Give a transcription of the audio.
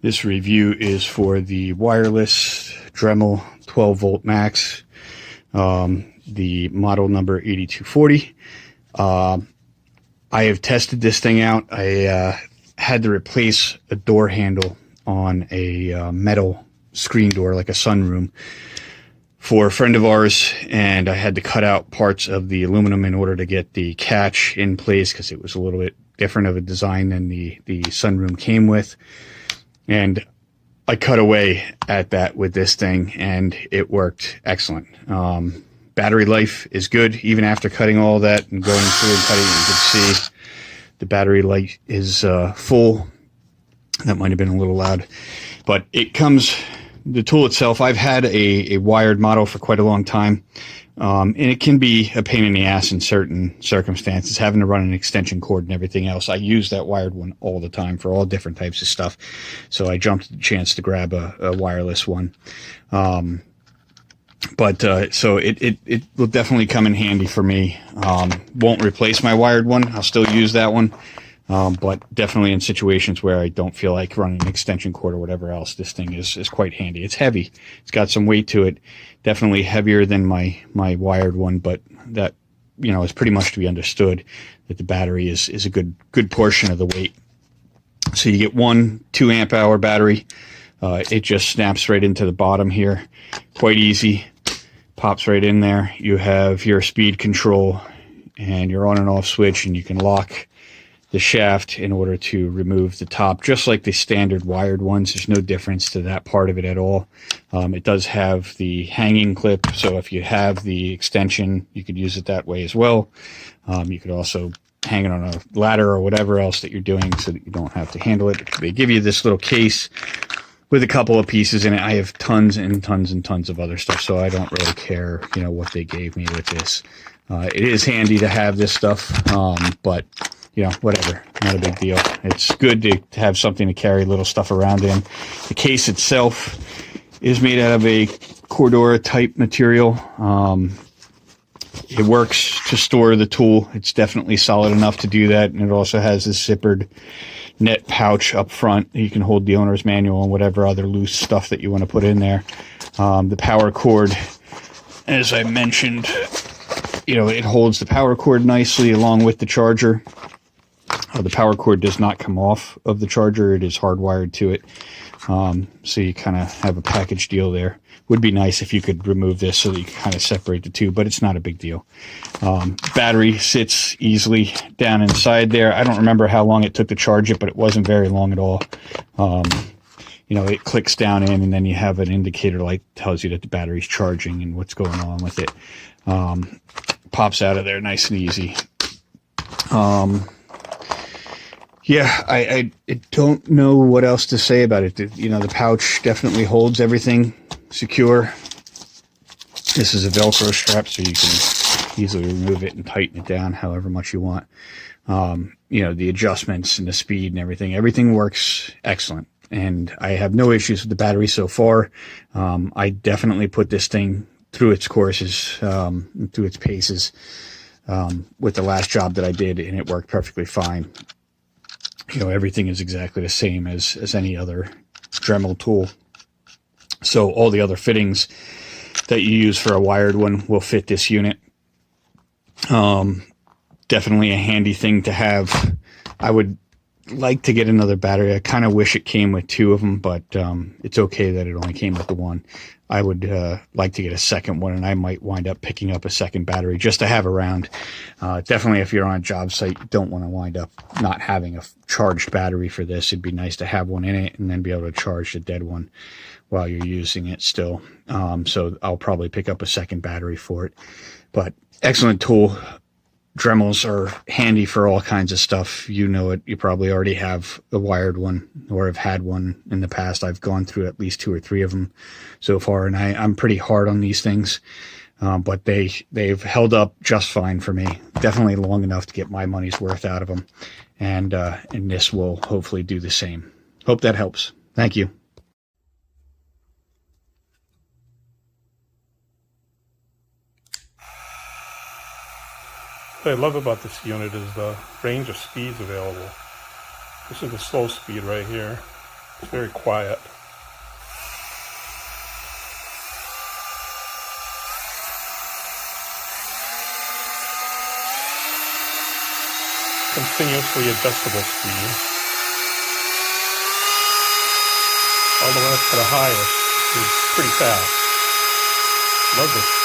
This review is for the wireless Dremel 12 volt max, the model number 8240. I have tested this thing out. I had to replace a door handle on a metal screen door, like a sunroom, for a friend of ours, and I had to cut out parts of the aluminum in order to get the catch in place because it was a little bit different of a design than the sunroom came with. And I cut away at that with this thing, and it worked excellent. Battery life is good, even after cutting all that and going through and cutting it. You can see the battery life is full. That might have been a little loud, but it comes, the tool itself, I've had a wired model for quite a long time, and it can be a pain in the ass in certain circumstances, having to run an extension cord and everything else. I use that wired one all the time for all different types of stuff, so I jumped at the chance to grab a wireless one. So it will definitely come in handy for me. Won't replace my wired one. I'll still use that one. But definitely in situations where I don't feel like running an extension cord or whatever else, this thing is quite handy. It's heavy. It's got some weight to it. Definitely heavier than my wired one, but that, you know, is pretty much to be understood that the battery is a good portion of the weight. So you get one 2 amp hour battery. It just snaps right into the bottom here. Quite easy. Pops right in there. You have your speed control and your on and off switch, and you can lock the shaft in order to remove the top, just like the standard wired ones. There's no difference to that part of it at all. It does have the hanging clip, so if you have the extension, you could use it that way as well. You could also hang it on a ladder or whatever else that you're doing so that you don't have to handle it. They give you this little case with a couple of pieces in it. I have tons and tons and tons of other stuff, so I don't really care, you know, what they gave me with this. It is handy to have this stuff, but you know, whatever, not a big deal. It's good to have something to carry little stuff around in. The case itself is made out of a Cordura type material. It works to store the tool. It's definitely solid enough to do that, and it also has this zippered net pouch up front. You can hold the owner's manual and whatever other loose stuff that you want to put in there. The power cord, as I mentioned, you know, it holds the power cord nicely along with the charger. The power cord does not come off of the charger. It is hardwired to it. So you kind of have a package deal there. Would be nice if you could remove this so that you can kind of separate the two, but it's not a big deal. Battery sits easily down inside there. I don't remember how long it took to charge it, but it wasn't very long at all. You know, it clicks down in, and then you have an indicator light that tells you that the battery's charging and what's going on with it. Pops out of there nice and easy. Yeah, I don't know what else to say about it. You know, the pouch definitely holds everything secure. This is a Velcro strap, so you can easily remove it and tighten it down however much you want. You know, the adjustments and the speed and everything works excellent. And I have no issues with the battery so far. I definitely put this thing through its courses, through its paces, with the last job that I did, and it worked perfectly fine. You know, everything is exactly the same as any other Dremel tool. So all the other fittings that you use for a wired one will fit this unit. Definitely a handy thing to have. I would like to get another battery. I kind of wish it came with 2 of them, but it's okay that it only came with the one. I would like to get a second one, and I might wind up picking up a second battery just to have around. Definitely if you're on a job site, you don't want to wind up not having a charged battery for this. It'd be nice to have one in it and then be able to charge the dead one while you're using it still. So I'll probably pick up a second battery for it. But excellent tool. Dremels are handy for all kinds of stuff. You know it. You probably already have a wired one or have had one in the past. I've gone through at least 2 or 3 of them so far, and I'm pretty hard on these things, but they've held up just fine for me. Definitely long enough to get my money's worth out of them, and this will hopefully do the same. Hope that helps. Thank you. What I love about this unit is the range of speeds available. This is the slow speed right here. It's very quiet. Continuously adjustable speed. All the way up to the highest is pretty fast. Love this